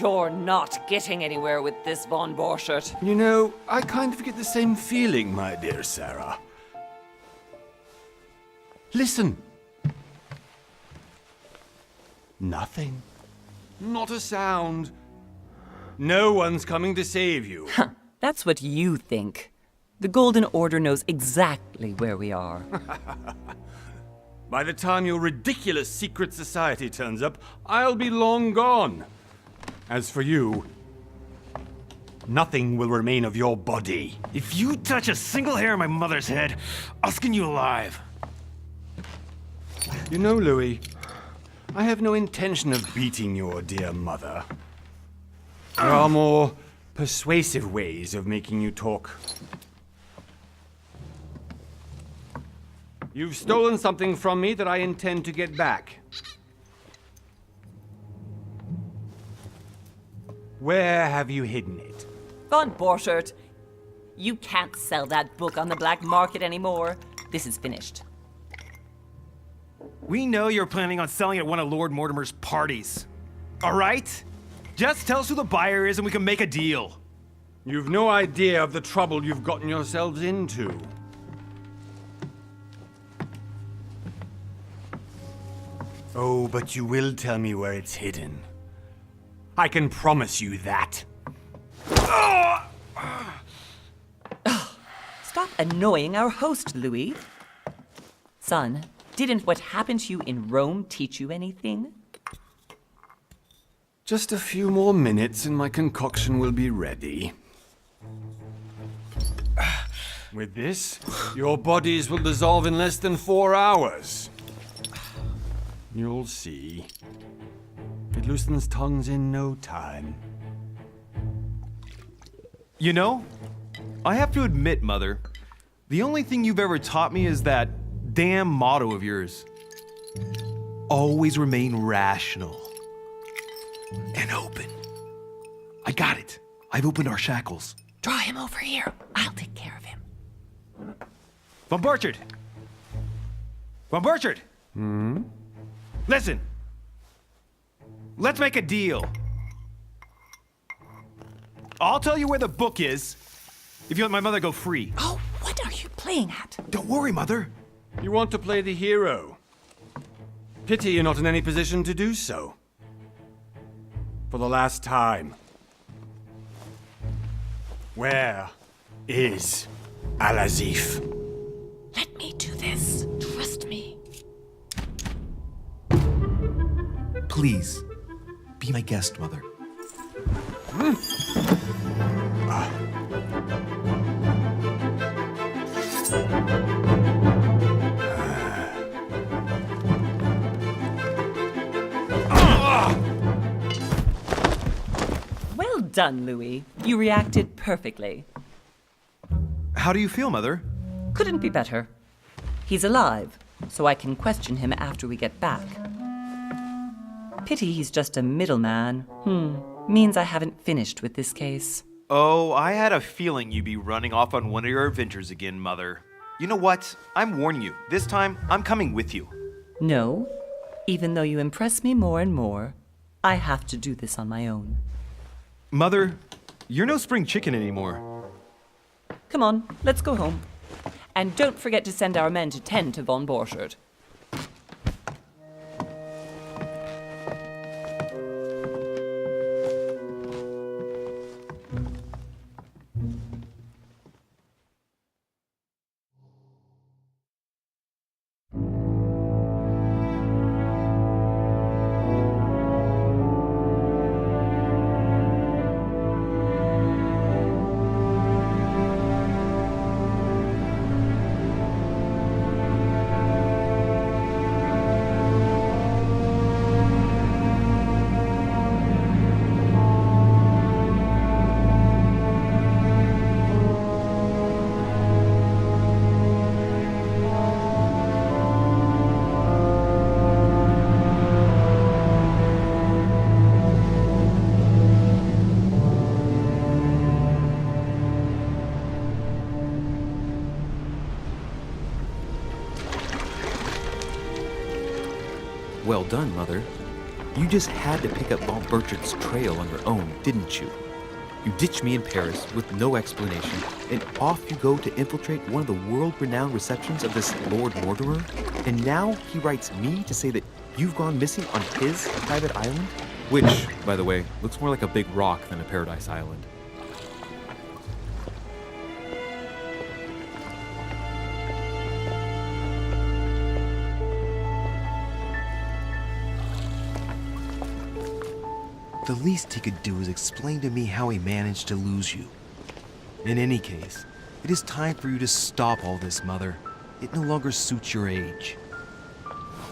You're not getting anywhere with this, von Borchert. You know, I kind of get the same feeling, my dear Sarah. Listen. Nothing. Not a sound. No one's coming to save you. That's what you think. The Golden Order knows exactly where we are. By the time your ridiculous secret society turns up, I'll be long gone. As for you, nothing will remain of your body. If you touch a single hair on my mother's head, I'll skin you alive. You know, Louis, I have no intention of beating your dear mother. There are more persuasive ways of making you talk. You've stolen something from me that I intend to get back. Where have you hidden it? Von Borchert, you can't sell that book on the black market anymore. This is finished. We know you're planning on selling at one of Lord Mortimer's parties. All right? Just tell us who the buyer is and we can make a deal. You've no idea of the trouble you've gotten yourselves into. Oh, but you will tell me where it's hidden. I can promise you that. Stop annoying our host, Louis. Son, didn't what happened to you in Rome teach you anything? Just a few more minutes and my concoction will be ready. With this, your bodies will dissolve in less than 4 hours. You'll see. It loosens tongues in no time. You know, I have to admit, Mother, the only thing you've ever taught me is that damn motto of yours. Always remain rational. And open. I got it. I've opened our shackles. Draw him over here. I'll take care of him. Von Borchert! Von Borchert! Listen. Let's make a deal. I'll tell you where the book is if you let my mother go free. Oh, what are you playing at? Don't worry, Mother. You want to play the hero. Pity you're not in any position to do so. For the last time. Where is Al-Azif? Let me do this. Trust me. Please, be my guest, Mother. Well done, Louis. You reacted perfectly. How do you feel, Mother? Couldn't be better. He's alive, so I can question him after we get back. Pity he's just a middleman. Means I haven't finished with this case. Oh, I had a feeling you'd be running off on one of your adventures again, Mother. You know what? I'm warning you. This time, I'm coming with you. No, even though you impress me more and more, I have to do this on my own. Mother, you're no spring chicken anymore. Come on, let's go home. And don't forget to send our men to tend to von Borchert. Well done, Mother. You just had to pick up Von Bertrand's trail on your own, didn't you? You ditched me in Paris with no explanation, and off you go to infiltrate one of the world-renowned receptions of this Lord Mortimer? And now he writes me to say that you've gone missing on his private island? Which, by the way, looks more like a big rock than a paradise island. The least he could do is explain to me how he managed to lose you. In any case, it is time for you to stop all this, Mother. It no longer suits your age.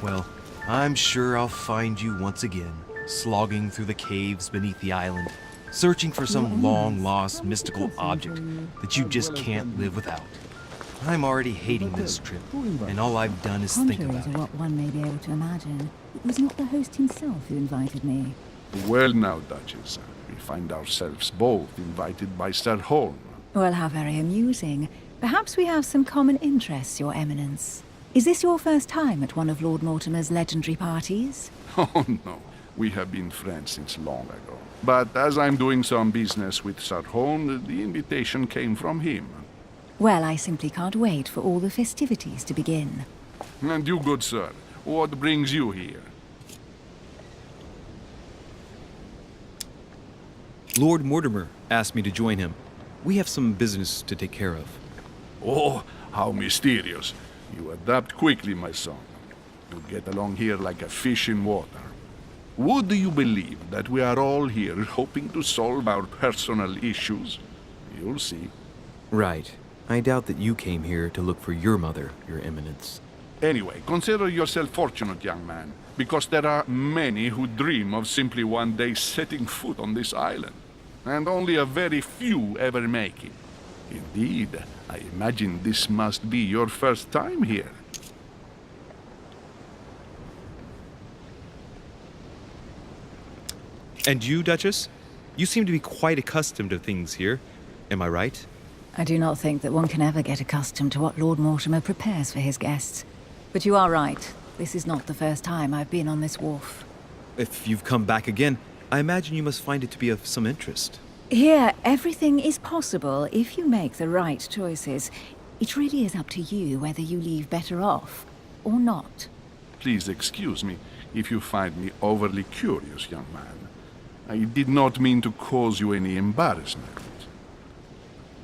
Well, I'm sure I'll find you once again, slogging through the caves beneath the island, searching for some long-lost mystical object that you just can't live without. I'm already hating this trip, and all I've done is think Contrary about to it. what one may be able to imagine, it was not the host himself who invited me. Well now, Duchess, we find ourselves both invited by Sir Holm. Well, how very amusing. Perhaps we have some common interests, Your Eminence. Is this your first time at one of Lord Mortimer's legendary parties? Oh no, we have been friends since long ago. But as I'm doing some business with Sir Holm, the invitation came from him. Well, I simply can't wait for all the festivities to begin. And you, good sir, what brings you here? Lord Mortimer asked me to join him. We have some business to take care of. Oh, how mysterious. You adapt quickly, my son. You get along here like a fish in water. Would you believe that we are all here hoping to solve our personal issues? You'll see. Right. I doubt that you came here to look for your mother, Your Eminence. Anyway, consider yourself fortunate, young man, because there are many who dream of simply one day setting foot on this island, and only a very few ever make it. Indeed, I imagine this must be your first time here. And you, Duchess? You seem to be quite accustomed to things here. Am I right? I do not think that one can ever get accustomed to what Lord Mortimer prepares for his guests. But you are right. This is not the first time I've been on this wharf. If you've come back again, I imagine you must find it to be of some interest. Here, everything is possible if you make the right choices. It really is up to you whether you leave better off or not. Please excuse me if you find me overly curious, young man. I did not mean to cause you any embarrassment.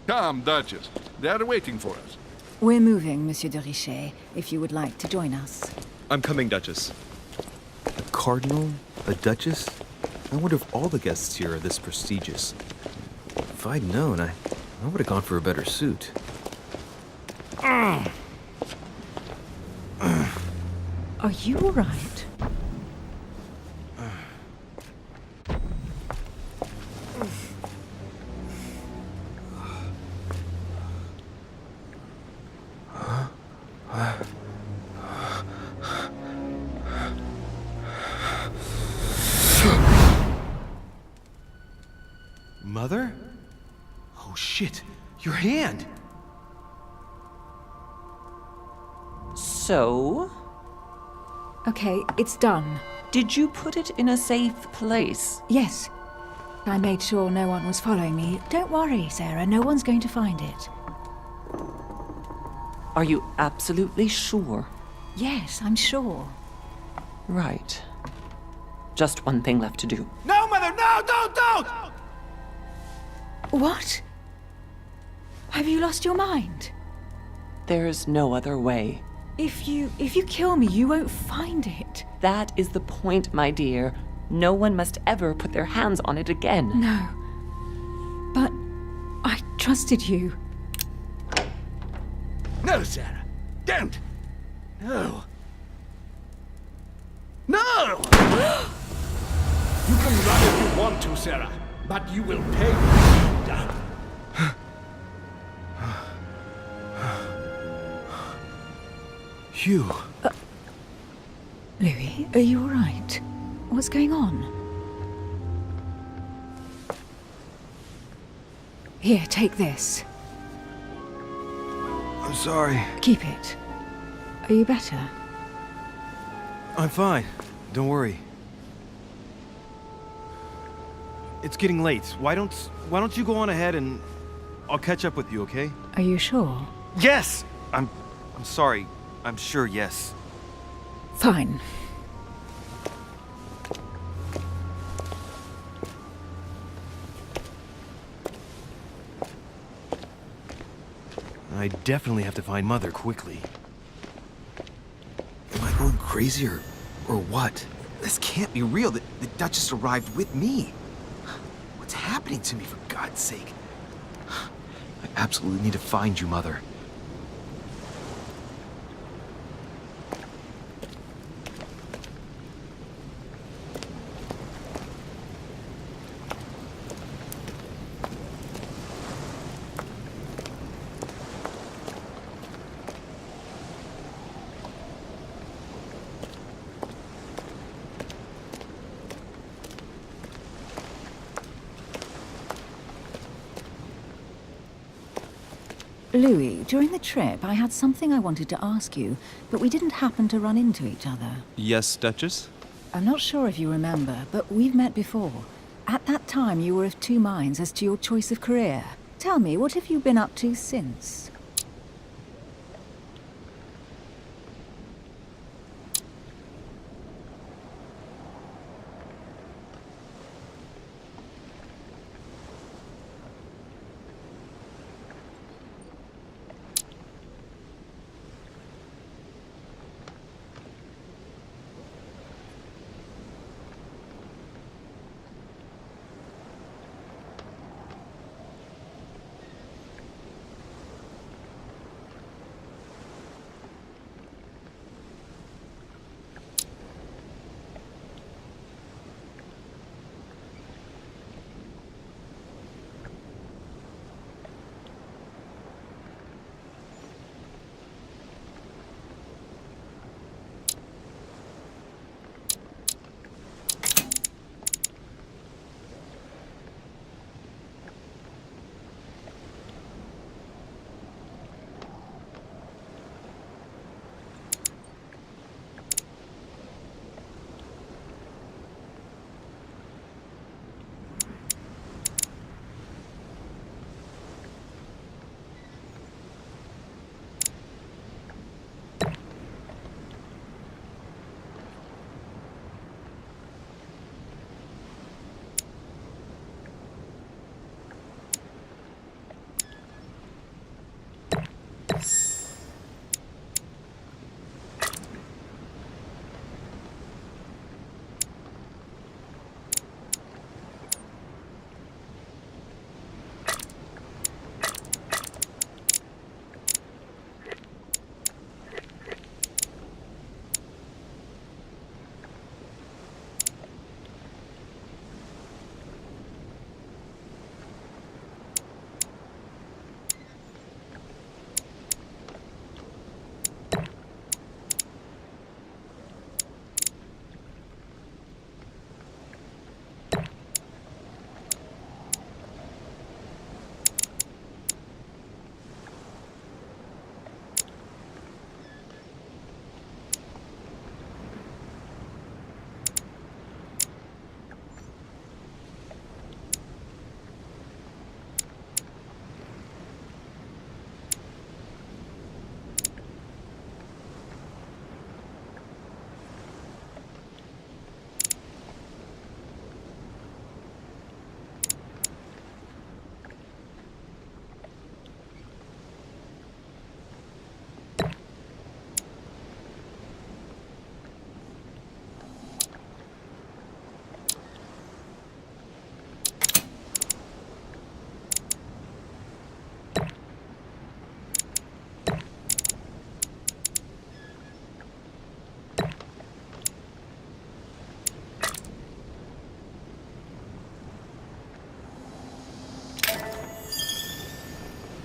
Come, Duchess. They are waiting for us. We're moving, Monsieur de Richet, if you would like to join us. I'm coming, Duchess. A cardinal? A duchess? I wonder if all the guests here are this prestigious. If I'd known, I would have gone for a better suit. Are you all right? Mother? Oh shit, your hand! So, Okay, it's done. did you put it in a safe place? Yes. I made sure no one was following me. Don't worry, Sarah, no one's going to find it. Are you absolutely sure? Yes, I'm sure. Right. Just one thing left to do. No, Mother, no, don't! What? Have you lost your mind? There's no other way. If you kill me, you won't find it. That is the point, my dear. No one must ever put their hands on it again. No. But I trusted you. No, Sarah. Don't. No. No! You can run if you want to, Sarah, but you will pay. Hugh. Louis, are you all right? What's going on? Here, take this. I'm sorry. Keep it. Are you better? I'm fine. Don't worry. it's getting late. Why don't you go on ahead and I'll catch up with you, okay? Are you sure? Yes! I'm sorry. I'm sure, yes. Fine. I definitely have to find Mother quickly. Am I going crazy or what? This can't be real. The Duchess arrived with me. What's happening to me, for God's sake? I absolutely need to find you, Mother. Louis, during the trip, I had something I wanted to ask you, but we didn't happen to run into each other. Yes, Duchess? I'm not sure if you remember, but we've met before. At that time, you were of two minds as to your choice of career. Tell me, what have you been up to since?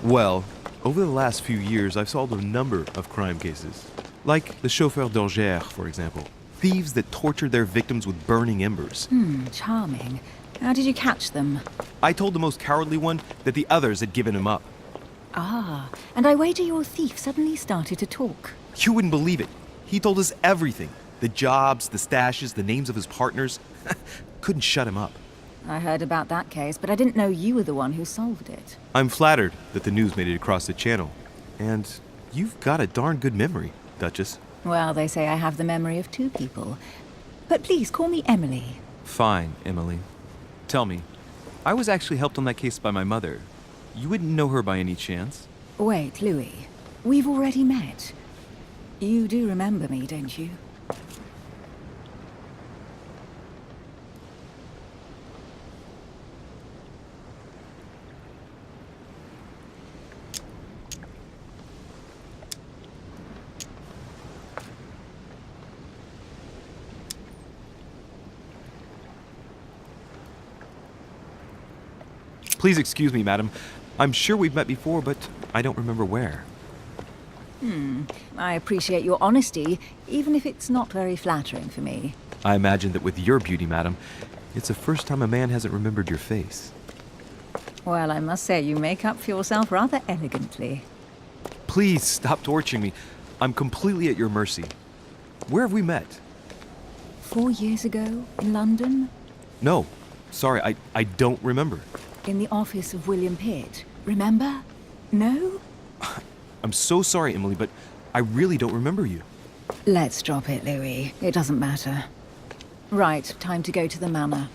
Well, over the last few years, I've solved a number of crime cases. Like the chauffeur d'Angers, for example. Thieves that tortured their victims with burning embers. Charming. How did you catch them? I told the most cowardly one that the others had given him up. Ah, and I wager your thief suddenly started to talk. You wouldn't believe it. He told us everything. The jobs, the stashes, the names of his partners. Couldn't shut him up. I heard about that case, but I didn't know you were the one who solved it. I'm flattered that the news made it across the channel. And you've got a darn good memory, Duchess. Well, they say I have the memory of two people. But please call me Emily. Fine, Emily. Tell me, I was actually helped on that case by my mother. You wouldn't know her by any chance? Wait, Louis. We've already met. You do remember me, don't you? Please excuse me, madam. I'm sure we've met before, but I don't remember where. I appreciate your honesty, even if it's not very flattering for me. I imagine that with your beauty, madam, it's the first time a man hasn't remembered your face. Well, I must say you make up for yourself rather elegantly. Please stop torturing me. I'm completely at your mercy. Where have we met? 4 years ago, in London, No. Sorry, I don't remember. in the office of William Pitt. Remember? No? I'm so sorry, Emily, but I really don't remember you. Let's drop it, Louis. It doesn't matter. Right, time to go to the manor.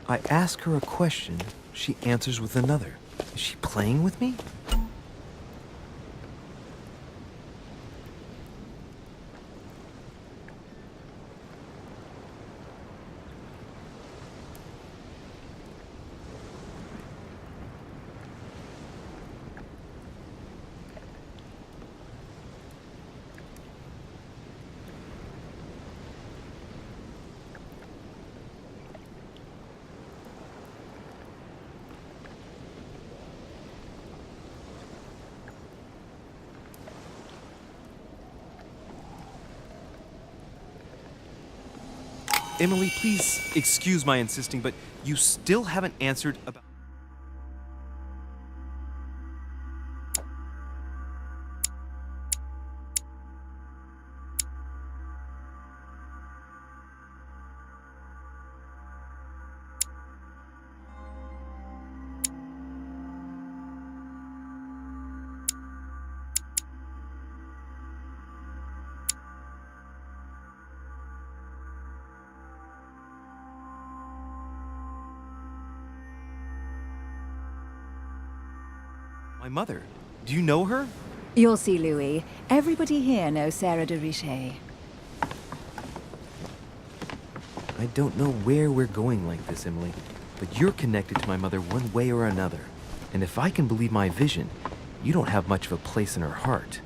I ask her a question, she answers with another. Is she playing with me? Emily, please excuse my insisting, but you still haven't answered about... my mother. Do you know her? You'll see, Louis. Everybody here knows Sarah de Richet. I don't know where we're going like this, Emily, but you're connected to my mother one way or another. And if I can believe my vision, you don't have much of a place in her heart.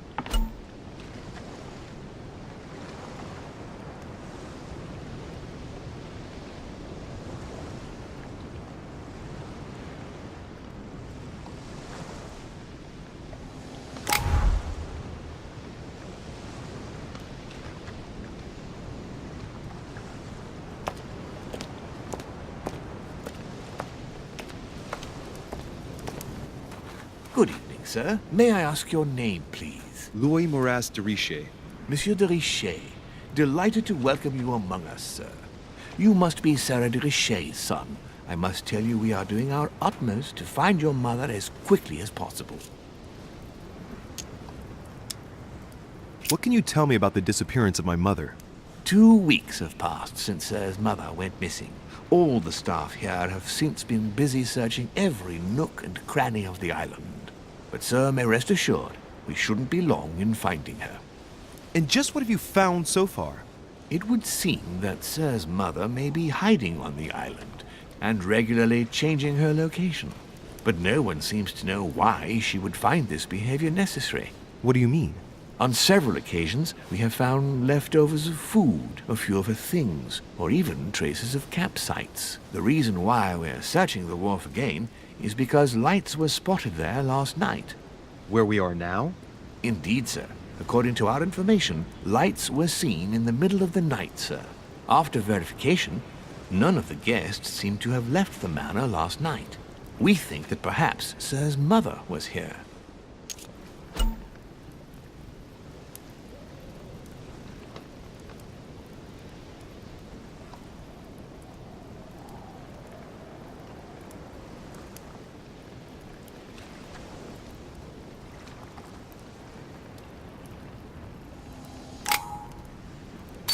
Good evening, sir. May I ask your name, please? Louis Moras de Richet. Monsieur de Richet. Delighted to welcome you among us, sir. You must be Sarah de Richet's son. I must tell you we are doing our utmost to find your mother as quickly as possible. What can you tell me about the disappearance of my mother? 2 weeks have passed since Sir's mother went missing. All the staff here have since been busy searching every nook and cranny of the island. But Sir may rest assured, we shouldn't be long in finding her. And just what have you found so far? It would seem that Sir's mother may be hiding on the island and regularly changing her location. But no one seems to know why she would find this behavior necessary. What do you mean? On several occasions, we have found leftovers of food, a few of her things, or even traces of campsites. The reason why we're searching the wharf again is because lights were spotted there last night. Where we are now? Indeed, sir. According to our information, lights were seen in the middle of the night, sir. After verification, none of the guests seem to have left the manor last night. We think that perhaps Sir's mother was here.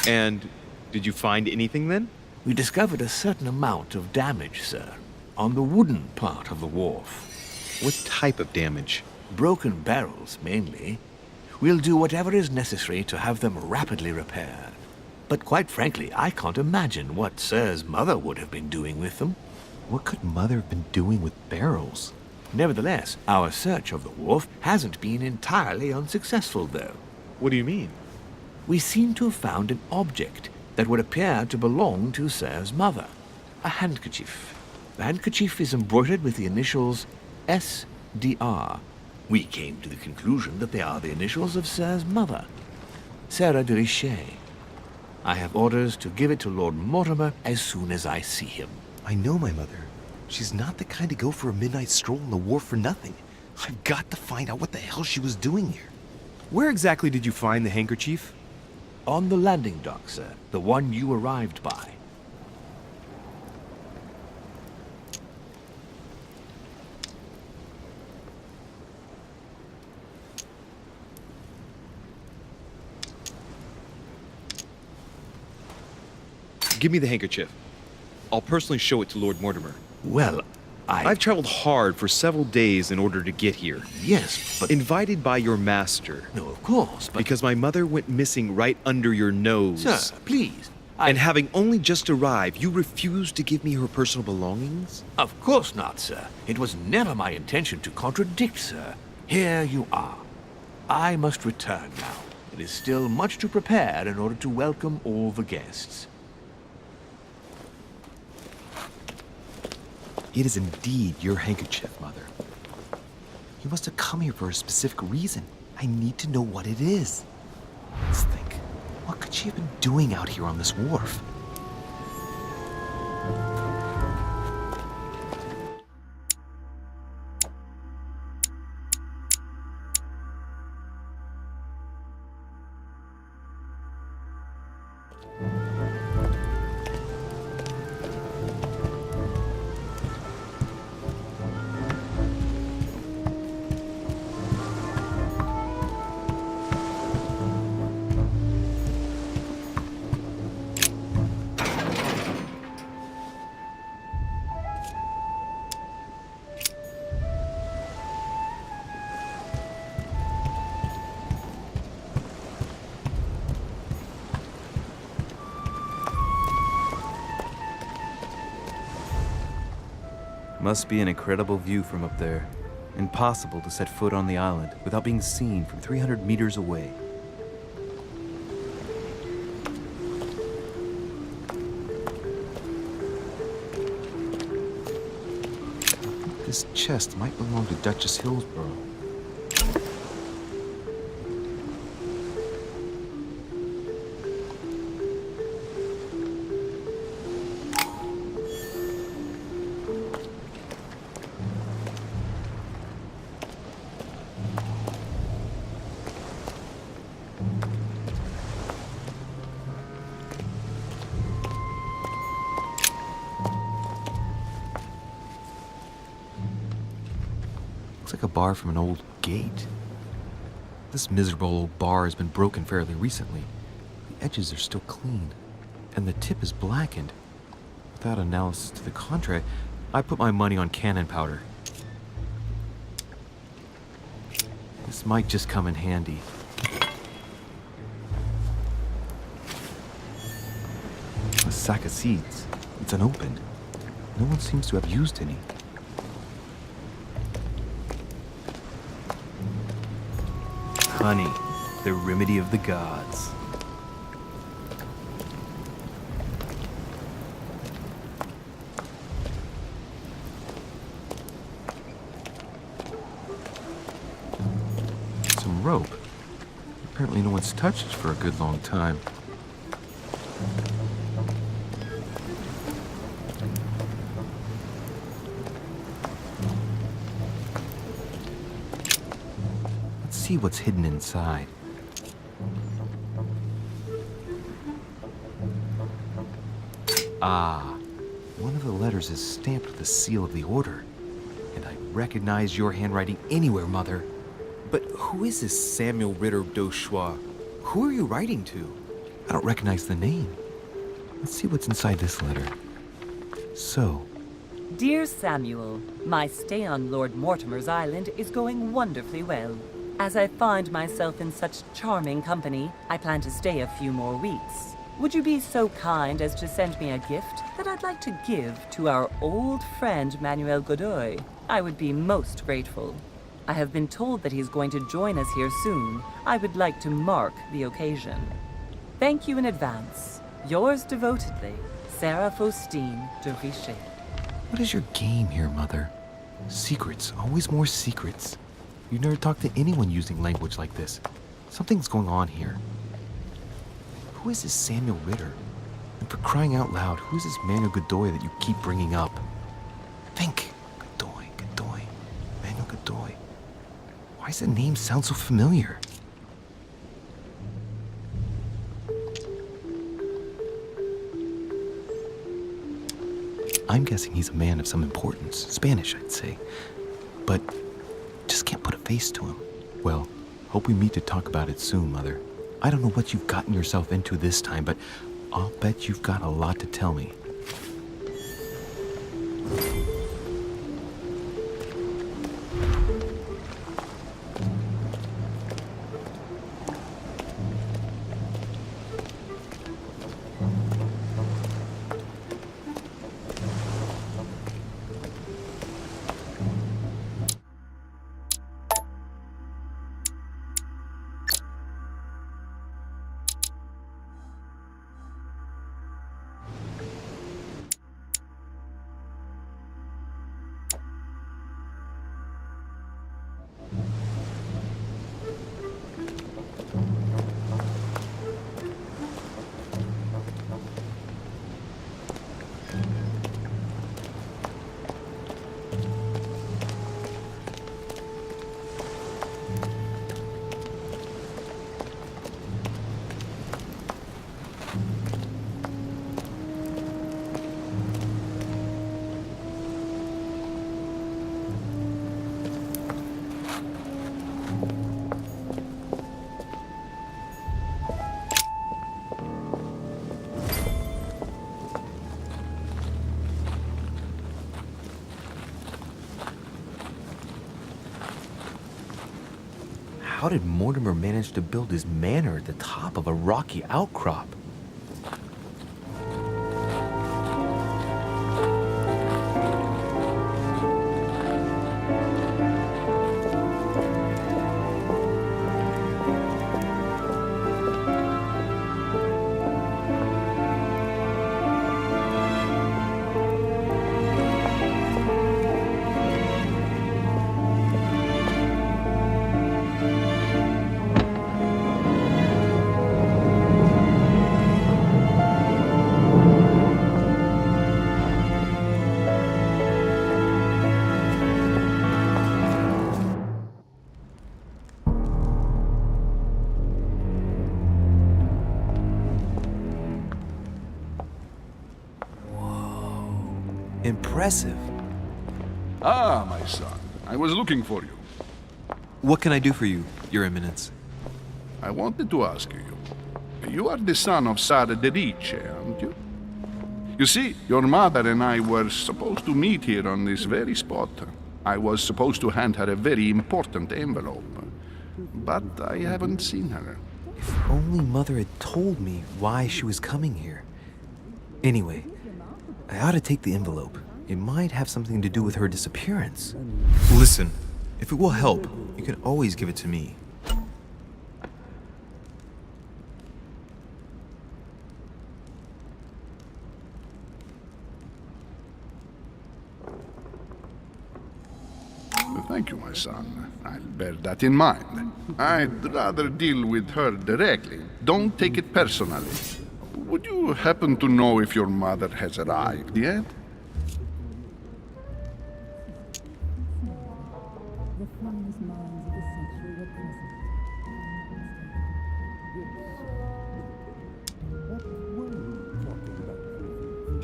And did you find anything then? We discovered a certain amount of damage, sir, on the wooden part of the wharf. What type of damage? Broken barrels, mainly. We'll do whatever is necessary to have them rapidly repaired. But quite frankly, I can't imagine what Sir's mother would have been doing with them. What could Mother have been doing with barrels? Nevertheless, our search of the wharf hasn't been entirely unsuccessful, though. What do you mean? We seem to have found an object that would appear to belong to Sir's mother. A handkerchief. The handkerchief is embroidered with the initials SDR. We came to the conclusion that they are the initials of Sir's mother, Sarah de Richet. I have orders to give it to Lord Mortimer as soon as I see him. I know my mother. She's not the kind to go for a midnight stroll on the wharf for nothing. I've got to find out what the hell she was doing here. Where exactly did you find the handkerchief? On the landing dock, sir. The one you arrived by. Give me the handkerchief. I'll personally show it to Lord Mortimer. Well, I've traveled hard for several days in order to get here. Yes, but... Invited by your master. No, of course, but... Because my mother went missing right under your nose. Sir, please. And having only just arrived, you refused to give me her personal belongings? Of course not, sir. It was never my intention to contradict, sir. Here you are. I must return now. It is still much to prepare in order to welcome all the guests. It is indeed your handkerchief, Mother. You must have come here for a specific reason. I need to know what it is. Let's think. What could she have been doing out here on this wharf? Must be an incredible view from up there. Impossible to set foot on the island without being seen from 300 meters away. This chest might belong to Duchess Hillsborough. Looks like a bar from an old gate. This miserable old bar has been broken fairly recently. The edges are still clean, and the tip is blackened. Without analysis to the contrary, I put my money on cannon powder. This might just come in handy. A sack of seeds. It's unopened. No one seems to have used any. Honey. The remedy of the gods. Some rope. Apparently no one's touched it for a good long time. Let's see what's hidden inside. Ah, one of the letters is stamped with the seal of the Order. And I recognize your handwriting anywhere, Mother. But who is this Samuel Ritter d'Auchois? Who are you writing to? I don't recognize the name. Let's see what's inside this letter. So, Dear Samuel, my stay on Lord Mortimer's island is going wonderfully well. As I find myself in such charming company, I plan to stay a few more weeks. Would you be so kind as to send me a gift that I'd like to give to our old friend Manuel Godoy? I would be most grateful. I have been told that he's going to join us here soon. I would like to mark the occasion. Thank you in advance. Yours devotedly, Sarah Faustine de Richer. what is your game here, Mother? Secrets, always more secrets. You never talk to anyone using language like this. Something's going on here. Who is this Samuel Ritter? And for crying out loud, who is this Manuel Godoy that you keep bringing up? Think. Godoy. Manuel Godoy. Why does the name sound so familiar? I'm guessing he's a man of some importance. Spanish, I'd say. But just can't put a face to him. Well, hope we meet to talk about it soon, Mother. I don't know what you've gotten yourself into this time, but I'll bet you've got a lot to tell me. How did Mortimer manage to build his manor at the top of a rocky outcrop? Impressive. Ah, my son. I was looking for you. What can I do for you, Your Eminence? I wanted to ask you. You are the son of Sara de Riche, aren't you? You see, your mother and I were supposed to meet here on this very spot. I was supposed to hand her a very important envelope. But I haven't seen her. If only Mother had told me why she was coming here. Anyway, I ought to take the envelope. It might have something to do with her disappearance. Listen, if it will help, you can always give it to me. Thank you, my son. I'll bear that in mind. I'd rather deal with her directly. Don't take it personally. Would you happen to know if your mother has arrived yet?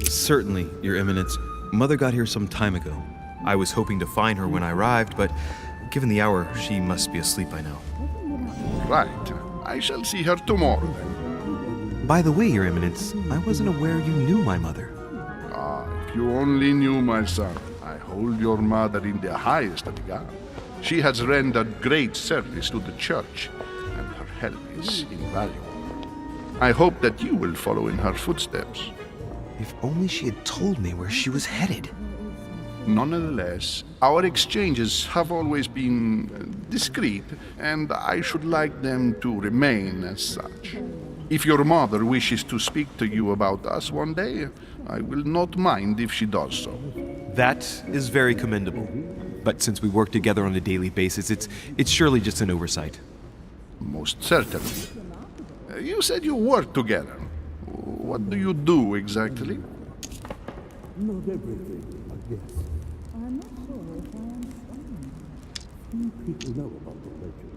Certainly, Your Eminence. Mother got here some time ago. I was hoping to find her when I arrived, but given the hour, she must be asleep by now. Right. I shall see her tomorrow then. By the way, Your Eminence, I wasn't aware you knew my mother. Ah, if you only knew, my son. I hold your mother in the highest regard. She has rendered great service to the church, and her help is invaluable. I hope that you will follow in her footsteps. If only she had told me where she was headed. Nonetheless, our exchanges have always been discreet, and I should like them to remain as such. If your mother wishes to speak to you about us one day, I will not mind if she does so. That is very commendable. But since we work together on a daily basis, it's surely just an oversight. Most certainly. You said you work together. What do you do exactly? Not everything, I guess. I'm not sure if I understand. Few people know about the legend.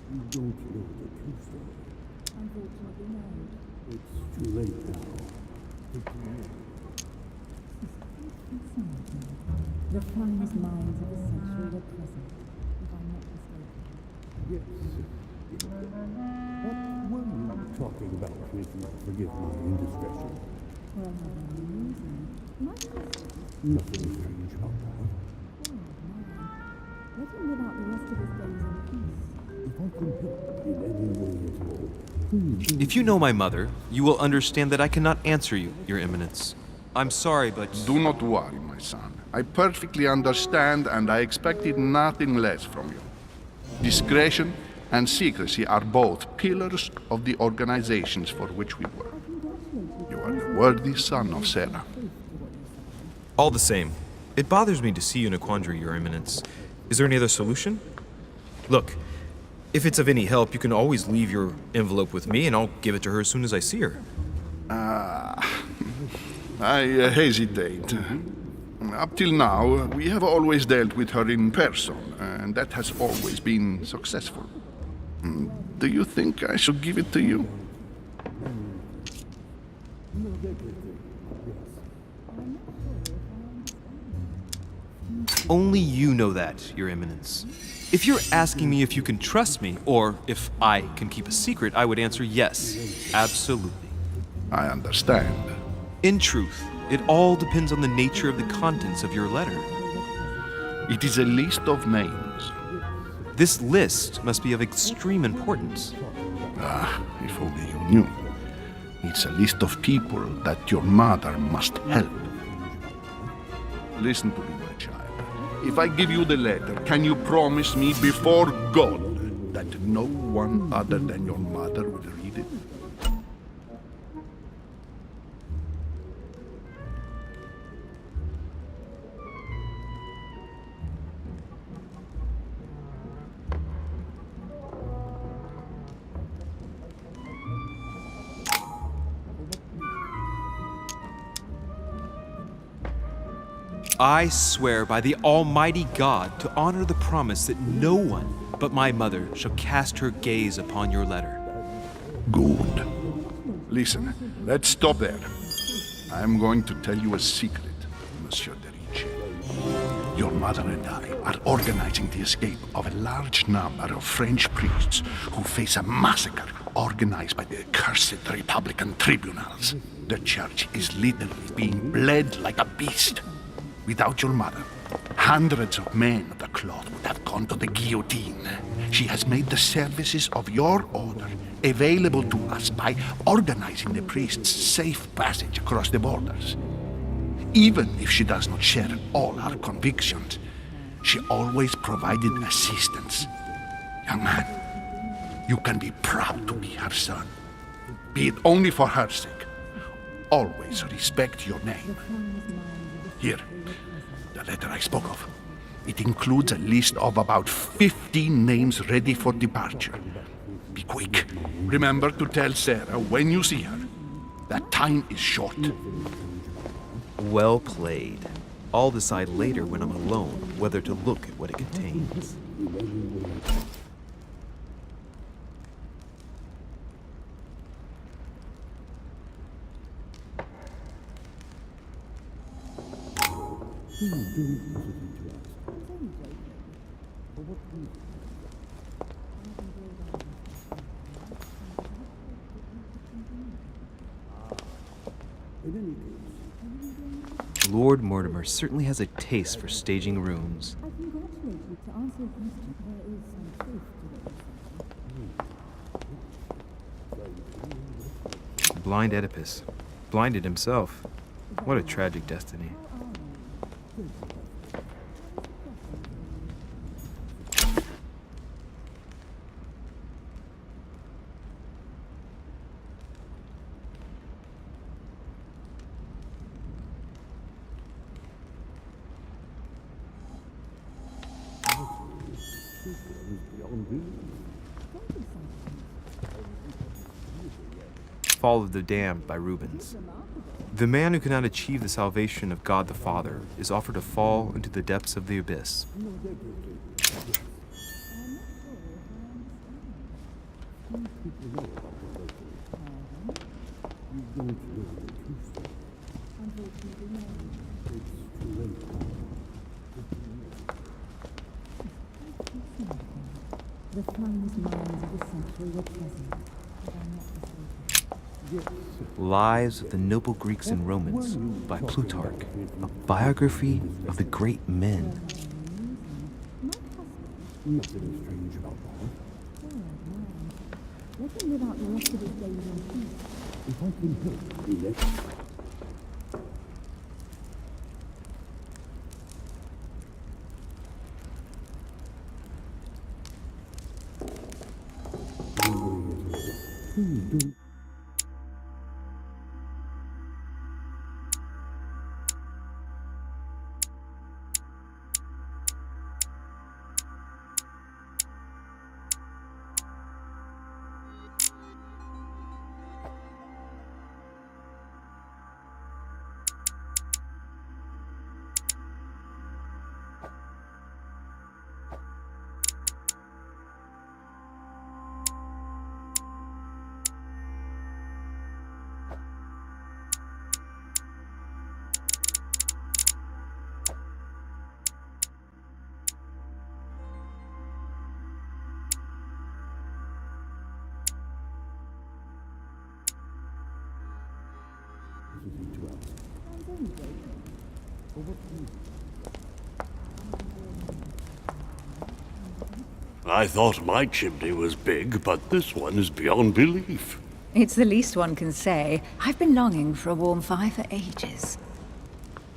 You don't know the true story. Unfortunately, no. It's too late now. The finest minds of the century were present, if I'm not mistaken. Yes. What were you talking about with you? Forgive my indiscretion. Well, nothing strange about that. Oh, man. Let him live out the rest of his days in peace. If I can help in any way at all, please. If you know my mother, you will understand that I cannot answer you, Your Eminence. I'm sorry, but... Do not worry, my son. I perfectly understand, and I expected nothing less from you. Discretion and secrecy are both pillars of the organizations for which we work. You are a worthy son of Sarah. All the same, it bothers me to see you in a quandary, Your Eminence. Is there any other solution? Look, if it's of any help, you can always leave your envelope with me, and I'll give it to her as soon as I see her. I hesitate. Up till now, we have always dealt with her in person, and that has always been successful. Do you think I should give it to you? Only you know that, Your Eminence. If you're asking me if you can trust me, or if I can keep a secret, I would answer yes, absolutely. I understand. In truth, it all depends on the nature of the contents of your letter. It is a list of names. This list must be of extreme importance. Ah, if only you knew. It's a list of people that your mother must help. Listen to me, my child. If I give you the letter, can you promise me before God that no one other than your mother will read it? I swear by the Almighty God to honor the promise that no one but my mother shall cast her gaze upon your letter. Good. Listen, let's stop there. I'm going to tell you a secret, Monsieur de Ricci. Your mother and I are organizing the escape of a large number of French priests who face a massacre organized by the accursed Republican tribunals. The church is literally being bled like a beast. Without your mother, hundreds of men of the cloth would have gone to the guillotine. She has made the services of your order available to us by organizing the priests' safe passage across the borders. Even if she does not share all our convictions, she always provided assistance. Young man, you can be proud to be her son. Be it only for her sake. Always respect your name. Here, the letter I spoke of. It includes a list of about 15 names ready for departure. Be quick. Remember to tell Sarah when you see her that time is short. Well played. I'll decide later when I'm alone whether to look at what it contains. Lord Mortimer certainly has a taste for staging rooms. I congratulate you to answer your question. There is some truth to this. Blind Oedipus. Blinded himself. What a tragic destiny. Fall of the Damned by Rubens. The man who cannot achieve the salvation of God the Father is offered to fall into the depths of the abyss. The finest minds of the century were present. Lives of the Noble Greeks and Romans by Plutarch, a biography of the great men. Nothing strange about that. Let him live out the rest of his days in peace. If I can help, you let Please don't. I thought my chimney was big, but this one is beyond belief. It's the least one can say. I've been longing for a warm fire for ages.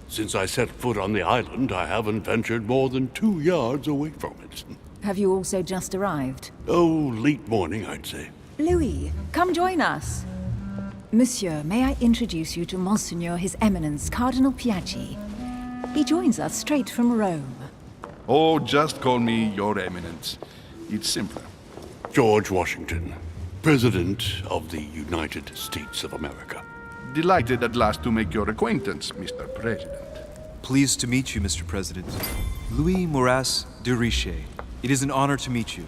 Since I set foot on the island, I haven't ventured more than 2 yards away from it. Have you also just arrived? Oh, late morning, I'd say. Louis, come join us. Monsieur, may I introduce you to Monseigneur His Eminence, Cardinal Piaggi. He joins us straight from Rome. Oh, just call me Your Eminence. It's simpler. George Washington, President of the United States of America. Delighted at last to make your acquaintance, Mr. President. Pleased to meet you, Mr. President. Louis Moras de Richet. It is an honor to meet you.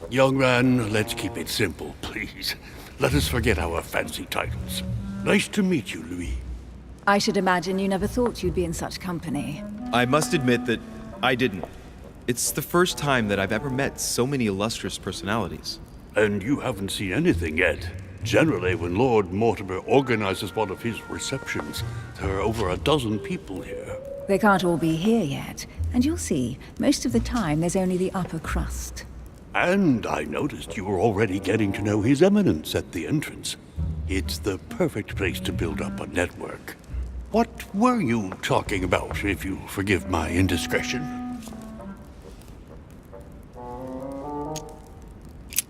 Young man, let's keep it simple, please. Let us forget our fancy titles. Nice to meet you, Louis. I should imagine you never thought you'd be in such company. I must admit that I didn't. It's the first time that I've ever met so many illustrious personalities. And you haven't seen anything yet. Generally, when Lord Mortimer organizes one of his receptions, there are over a dozen people here. They can't all be here yet, and you'll see, most of the time there's only the upper crust. And I noticed you were already getting to know His Eminence at the entrance. It's the perfect place to build up a network. What were you talking about, if you'll forgive my indiscretion?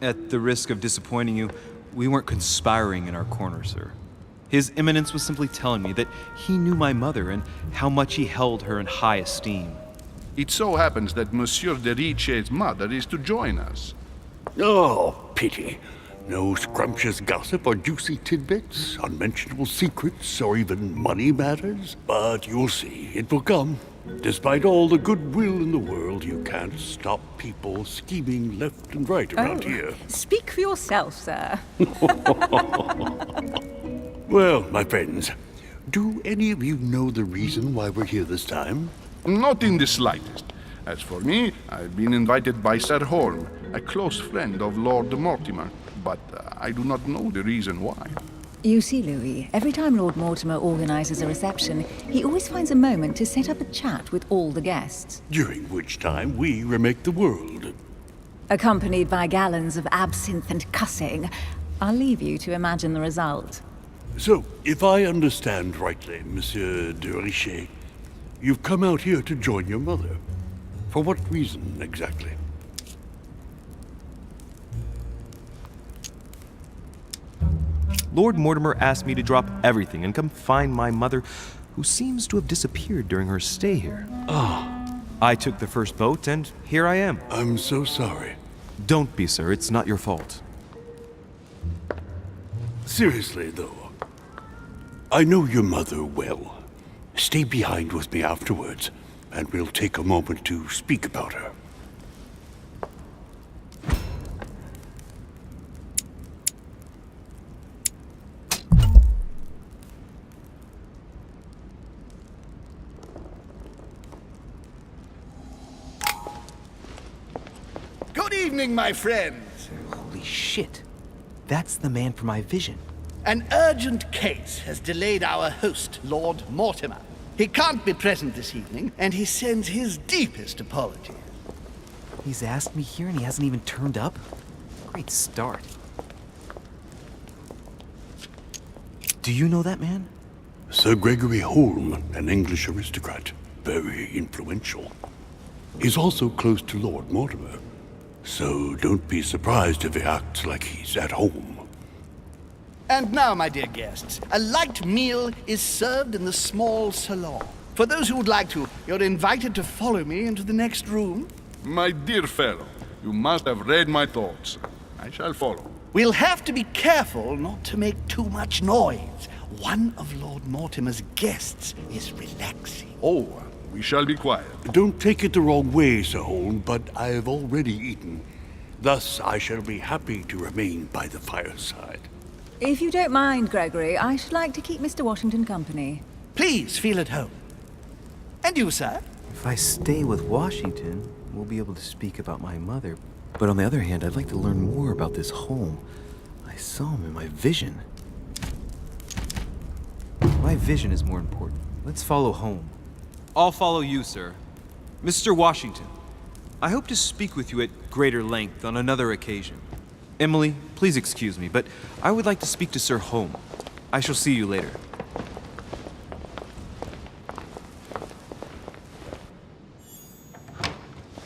At the risk of disappointing you, we weren't conspiring in our corner, sir. His Eminence was simply telling me that he knew my mother and how much he held her in high esteem. It so happens that Monsieur de Riche's mother is to join us. Oh, pity. No scrumptious gossip or juicy tidbits, unmentionable secrets, or even money matters. But you'll see, it will come. Despite all the goodwill in the world, you can't stop people scheming left and right around here. Speak for yourself, sir. Well, my friends, do any of you know the reason why we're here this time? Not in the slightest. As for me, I've been invited by Sir Holm, a close friend of Lord Mortimer, but I do not know the reason why. You see, Louis, every time Lord Mortimer organizes a reception, he always finds a moment to set up a chat with all the guests. During which time we remake the world. Accompanied by gallons of absinthe and cussing. I'll leave you to imagine the result. So, if I understand rightly, Monsieur de Richet, you've come out here to join your mother. For what reason, exactly? Lord Mortimer asked me to drop everything and come find my mother, who seems to have disappeared during her stay here. I took the first boat, and here I am. I'm so sorry. Don't be, sir. It's not your fault. Seriously, though, I know your mother well. Stay behind with me afterwards, and we'll take a moment to speak about her. Good evening, my friends. Holy shit. That's the man from my vision. An urgent case has delayed our host, Lord Mortimer. He can't be present this evening, and he sends his deepest apologies. He's asked me here and he hasn't even turned up? Great start. Do you know that man? Sir Gregory Holm, an English aristocrat, very influential. He's also close to Lord Mortimer, so don't be surprised if he acts like he's at home. And now, my dear guests, a light meal is served in the small salon. For those who would like to, you're invited to follow me into the next room. My dear fellow, you must have read my thoughts. I shall follow. We'll have to be careful not to make too much noise. One of Lord Mortimer's guests is relaxing. Oh, we shall be quiet. Don't take it the wrong way, Sir Holm, but I have already eaten. Thus, I shall be happy to remain by the fireside. If you don't mind, Gregory, I should like to keep Mr. Washington company. Please feel at home. And you, sir? If I stay with Washington, we'll be able to speak about my mother. But on the other hand, I'd like to learn more about this Holm. I saw him in my vision. My vision is more important. Let's follow Holm. I'll follow you, sir. Mr. Washington, I hope to speak with you at greater length on another occasion. Emily, please excuse me, but I would like to speak to Sir Holm. I shall see you later.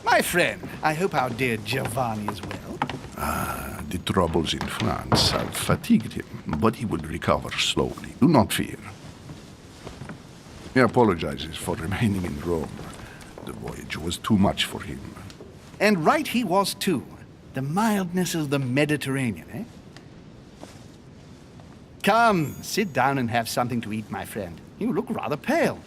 My friend, I hope our dear Giovanni is well. The troubles in France have fatigued him, but he will recover slowly. Do not fear. He apologizes for remaining in Rome. The voyage was too much for him. And right he was, too. The mildness of the Mediterranean, eh? Come, sit down and have something to eat, my friend. You look rather pale.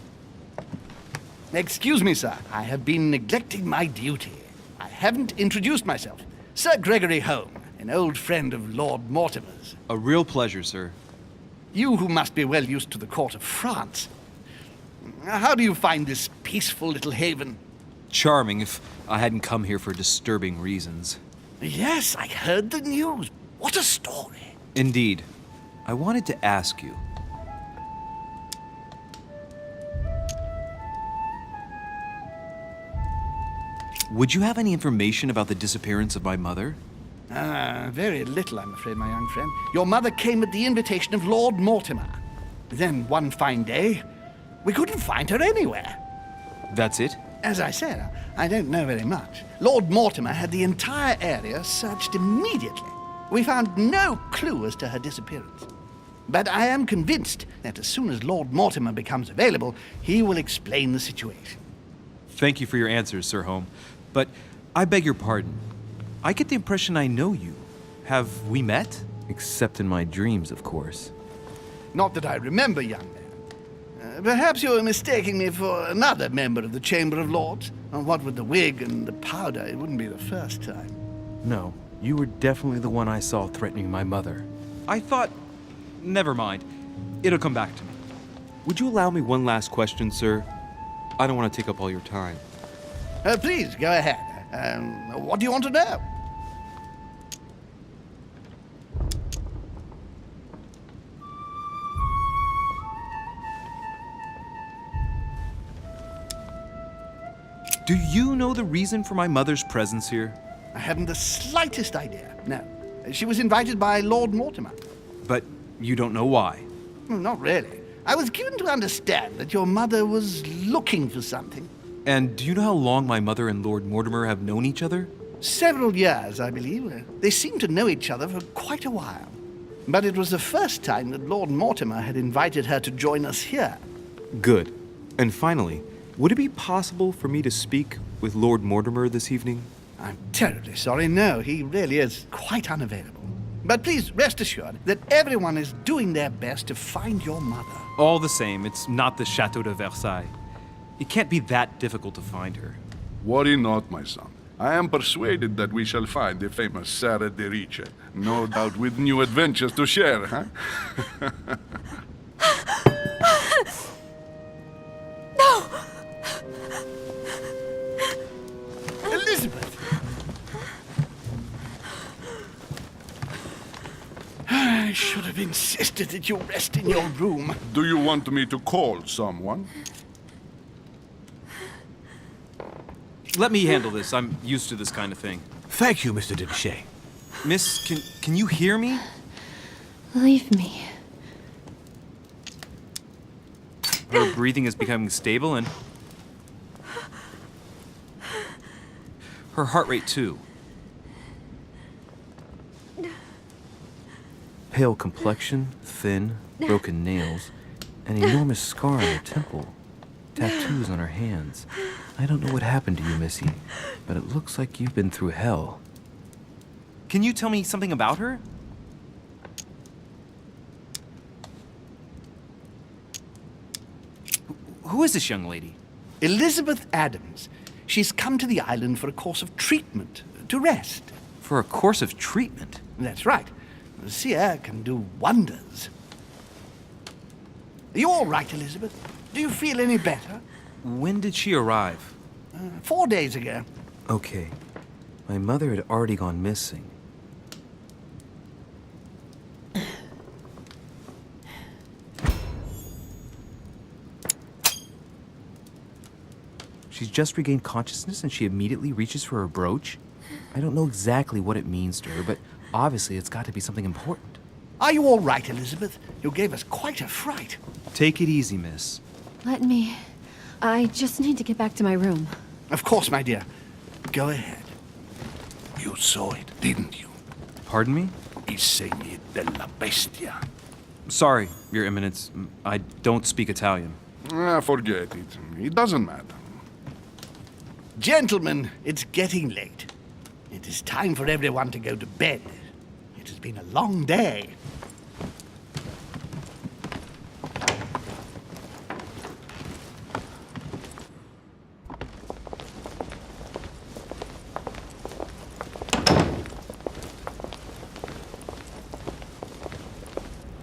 Excuse me, sir. I have been neglecting my duty. I haven't introduced myself. Sir Gregory Holm, an old friend of Lord Mortimer's. A real pleasure, sir. You who must be well used to the court of France. How do you find this peaceful little haven? Charming if I hadn't come here for disturbing reasons. Yes, I heard the news. What a story. Indeed. I wanted to ask you. Would you have any information about the disappearance of my mother? Very little, I'm afraid, my young friend. Your mother came at the invitation of Lord Mortimer. Then, one fine day, we couldn't find her anywhere. That's it? As I said, I don't know very much. Lord Mortimer had the entire area searched immediately. We found no clue as to her disappearance. But I am convinced that as soon as Lord Mortimer becomes available, he will explain the situation. Thank you for your answers, Sir Home. But I beg your pardon. I get the impression I know you. Have we met? Except in my dreams, of course. Not that I remember, young man. Perhaps you're mistaking me for another member of the Chamber of Lords. What with the wig and the powder, it wouldn't be the first time. No, you were definitely the one I saw threatening my mother. I thought... Never mind. It'll come back to me. Would you allow me one last question, sir? I don't want to take up all your time. Please, go ahead. What do you want to know? Do you know the reason for my mother's presence here? I haven't the slightest idea, no. She was invited by Lord Mortimer. But you don't know why? Not really. I was given to understand that your mother was looking for something. And do you know how long my mother and Lord Mortimer have known each other? Several years, I believe. They seemed to know each other for quite a while. But it was the first time that Lord Mortimer had invited her to join us here. Good. And finally, would it be possible for me to speak with Lord Mortimer this evening? I'm terribly sorry, no. He really is quite unavailable. But please rest assured that everyone is doing their best to find your mother. All the same, it's not the Chateau de Versailles. It can't be that difficult to find her. Worry not, my son. I am persuaded that we shall find the famous Sarah de Riche. No doubt with new adventures to share, huh? No! Elizabeth! I should have insisted that you rest in your room. Do you want me to call someone? Let me handle this. I'm used to this kind of thing. Thank you, Mr. Denichet. Miss, can you hear me? Leave me. Her breathing is becoming stable and... her heart rate too. Pale complexion, thin, broken nails, an enormous scar on her temple, tattoos on her hands. I don't know what happened to you, Missy, but it looks like you've been through hell. Can you tell me something about her? Who is this young lady? Elizabeth Adams. She's come to the island for a course of treatment, to rest. For a course of treatment? That's right. The sea air can do wonders. Are you all right, Elizabeth? Do you feel any better? When did she arrive? 4 days ago. Okay. My mother had already gone missing. She's just regained consciousness and she immediately reaches for her brooch? I don't know exactly what it means to her, but obviously it's got to be something important. Are you all right, Elizabeth? You gave us quite a fright. Take it easy, miss. Let me... I just need to get back to my room. Of course, my dear. Go ahead. You saw it, didn't you? Pardon me? I segni della bestia. Sorry, Your Eminence. I don't speak Italian. Forget it. It doesn't matter. Gentlemen, it's getting late. It is time for everyone to go to bed. It has been a long day.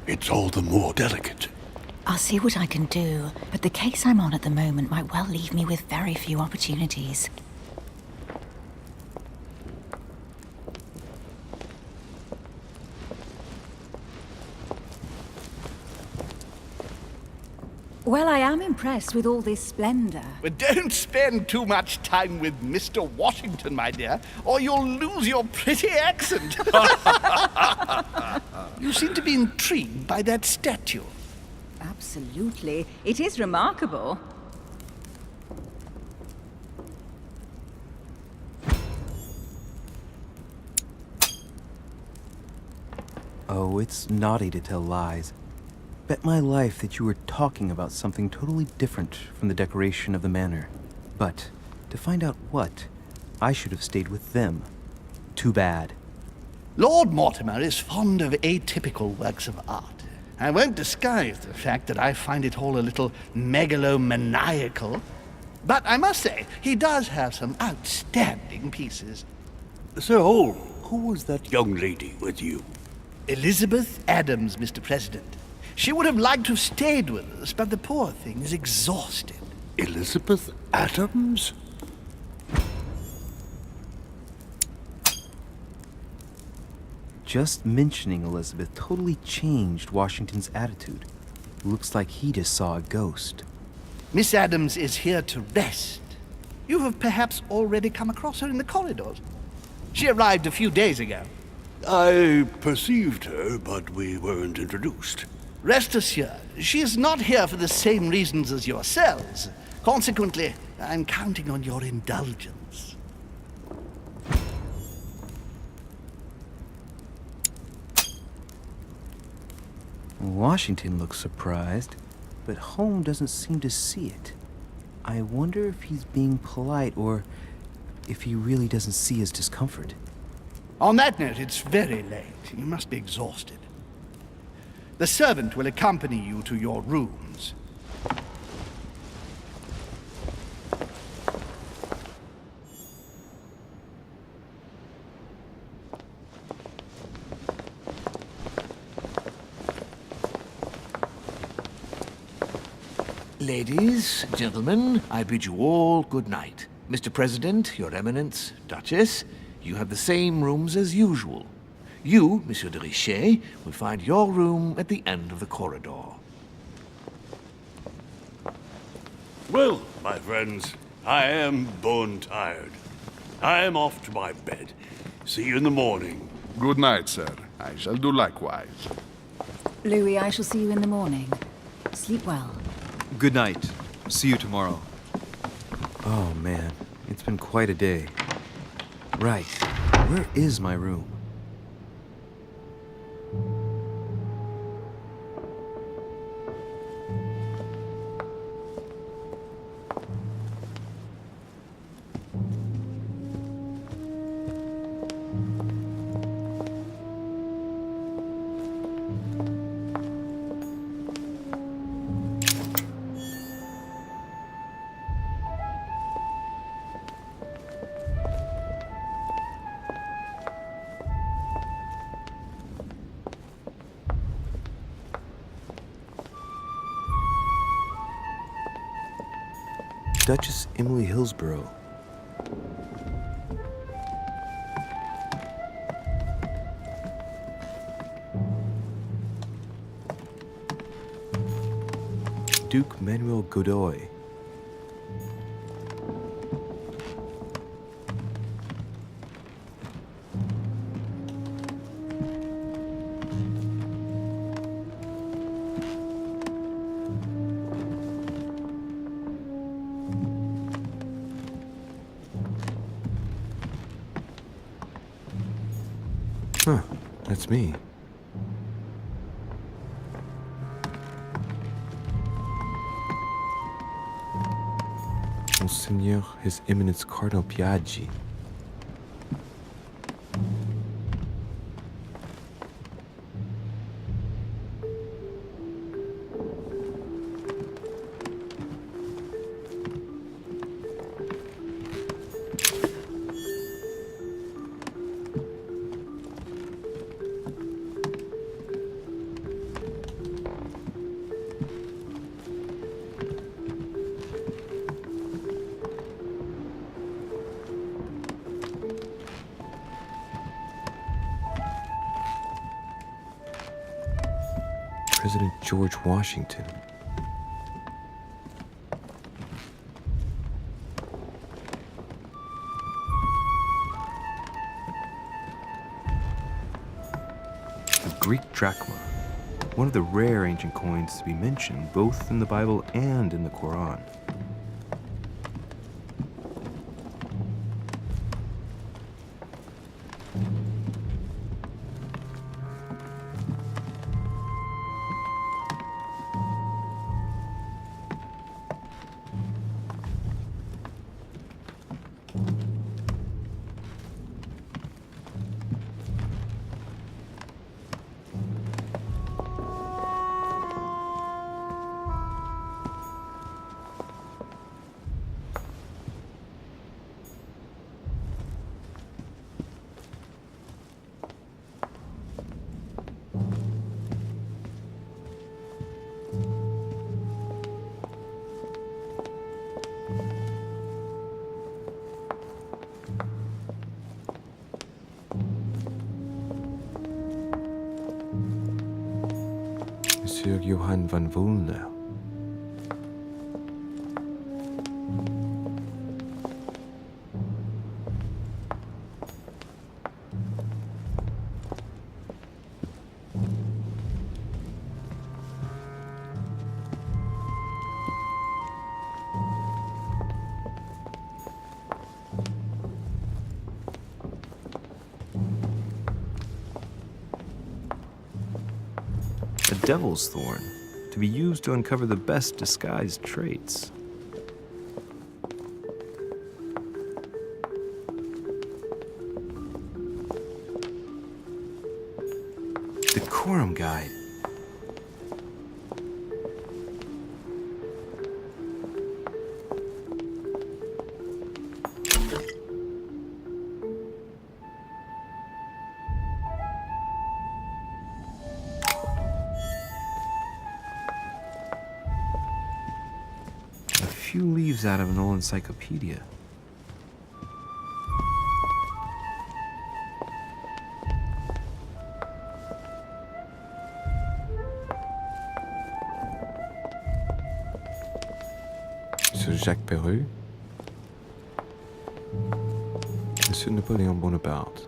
It's all the more delicate. I'll see what I can do, but the case I'm on at the moment might well leave me with very few opportunities. Well, I am impressed with all this splendor. But don't spend too much time with Mr. Washington, my dear, or you'll lose your pretty accent. You seem to be intrigued by that statue. Absolutely. It is remarkable. Oh, it's naughty to tell lies. Bet my life that you were talking about something totally different from the decoration of the manor. But To find out what? I should have stayed with them. Too bad. Lord Mortimer is fond of atypical works of art. I won't disguise the fact that I find it all a little megalomaniacal. But I must say, he does have some outstanding pieces. Sir Holm, who was that young lady with you? Elizabeth Adams, Mr. President. She would have liked to have stayed with us, but the poor thing is exhausted. Elizabeth Adams? Just mentioning Elizabeth totally changed Washington's attitude. Looks like he just saw a ghost. Miss Adams is here to rest. You have perhaps already come across her in the corridors. She arrived a few days ago. I perceived her, but we weren't introduced. Rest assured, she is not here for the same reasons as yourselves. Consequently, I'm counting on your indulgence. Washington looks surprised, but Holm doesn't seem to see it. I wonder if he's being polite or if he really doesn't see his discomfort. On that note, it's very late. You must be exhausted. The servant will accompany you to your rooms. Ladies, gentlemen, I bid you all good night. Mr. President, Your Eminence, Duchess, you have the same rooms as usual. You, Monsieur de Richet, will find your room at the end of the corridor. Well, my friends, I am bone tired. I am off to my bed. See you in the morning. Good night, sir. I shall do likewise. Louis, I shall see you in the morning. Sleep well. Good night. See you tomorrow. Oh man, it's been quite a day. Right, where is my room? Duchess Emily Hillsborough. Duke Manuel Godoy. Huh, that's me. Monseigneur, His Eminence Cardinal Piaggi. President George Washington. The Greek drachma, one of the rare ancient coins to be mentioned both in the Bible and in the Quran. Monsieur Johann van Vulner. A devil's thorn, to be used to uncover the best disguised traits. Decorum guide. A few leaves out of an old encyclopedia. Monsieur Jacques Perru. Monsieur Napoléon Bonaparte.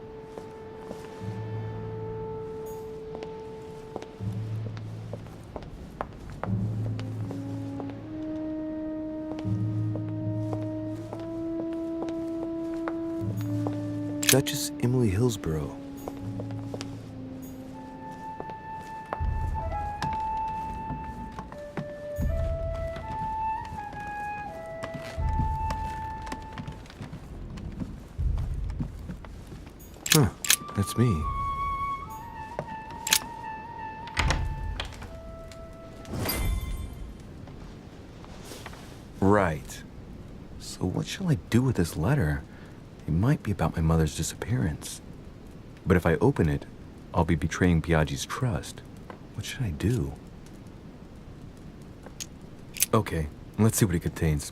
Duchess Emily Hillsborough. Huh, that's me. Right. So what shall I do with this letter? It might be about my mother's disappearance. But if I open it, I'll be betraying Piaggi's trust. What should I do? Okay, let's see what it contains.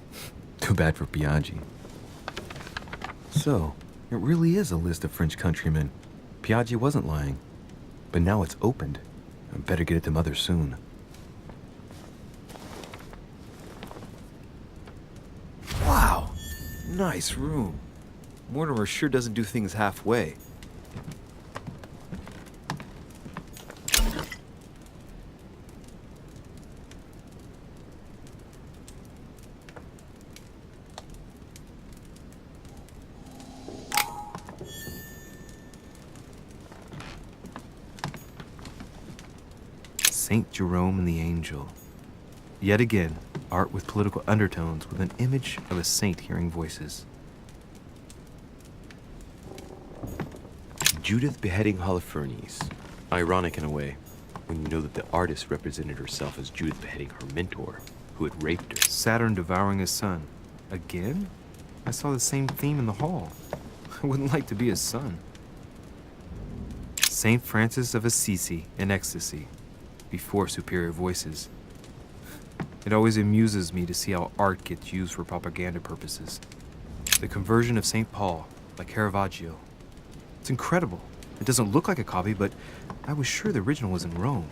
Too bad for Piaggi. So, it really is a list of French countrymen. Piaggi wasn't lying. But now it's opened. I better get it to Mother soon. Wow! Nice room. Mortimer sure doesn't do things halfway. Saint Jerome and the Angel. Yet again, art with political undertones with an image of a saint hearing voices. Judith beheading Holofernes. Ironic in a way, when you know that the artist represented herself as Judith beheading her mentor, who had raped her. Saturn devouring his son. Again? I saw the same theme in the hall. I wouldn't like to be his son. Saint Francis of Assisi in ecstasy, before superior voices. It always amuses me to see how art gets used for propaganda purposes. The conversion of St. Paul by Caravaggio. It's incredible. It doesn't look like a copy, but I was sure the original was in Rome.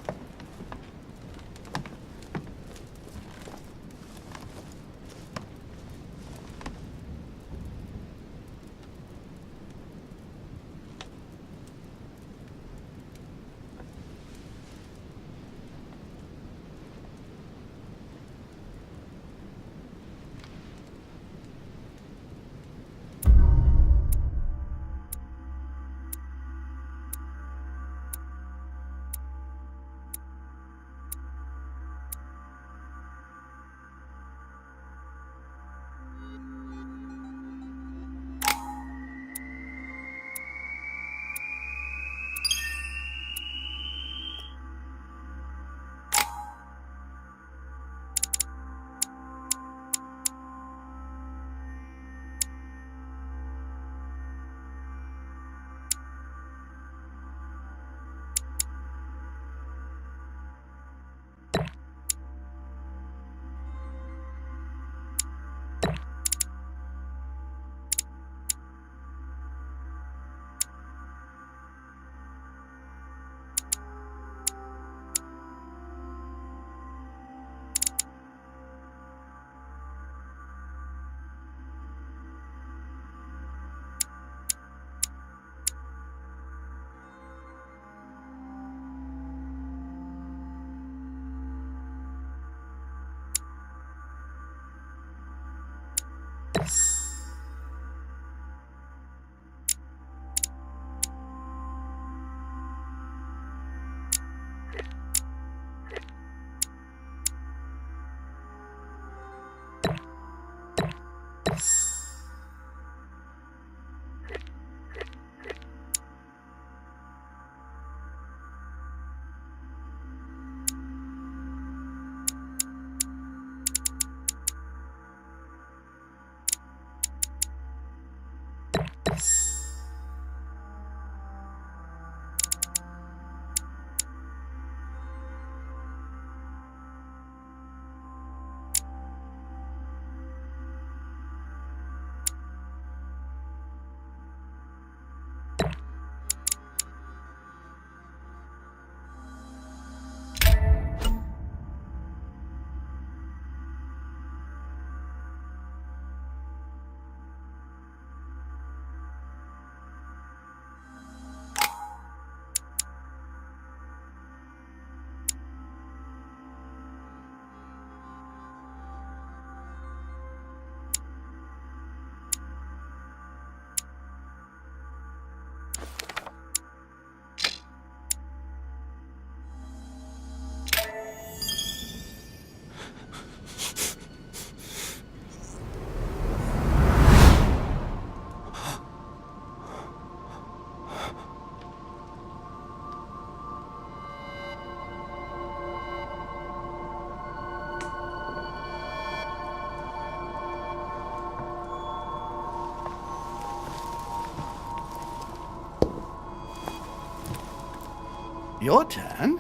Your turn?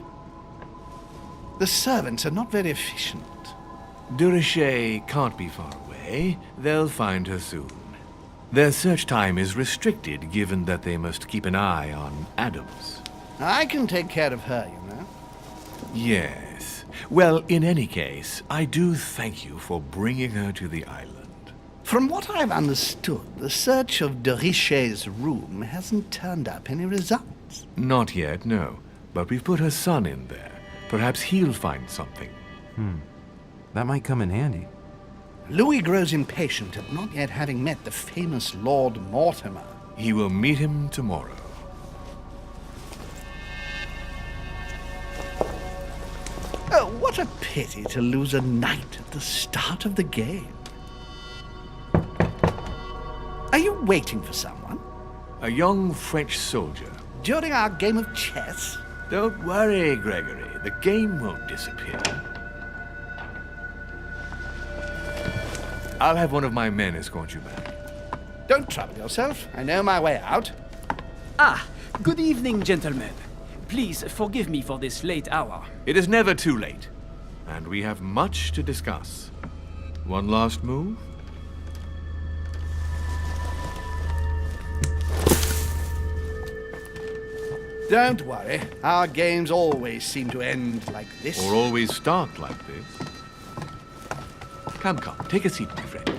The servants are not very efficient. De Richet can't be far away. They'll find her soon. Their search time is restricted, given that they must keep an eye on Adams. I can take care of her, you know. Yes. Well, in any case, I do thank you for bringing her to the island. From what I've understood, the search of de Richet's room hasn't turned up any results. Not yet, no. But we've put her son in there. Perhaps he'll find something. That might come in handy. Louis grows impatient at not yet having met the famous Lord Mortimer. He will meet him tomorrow. Oh, what a pity to lose a knight at the start of the game. Are you waiting for someone? A young French soldier. During our game of chess? Don't worry, Gregory. The game won't disappear. I'll have one of my men escort you back. Don't trouble yourself. I know my way out. Ah, good evening, gentlemen. Please forgive me for this late hour. It is never too late, and we have much to discuss. One last move? Don't worry. Our games always seem to end like this. Or always start like this. Come, take a seat, my friend.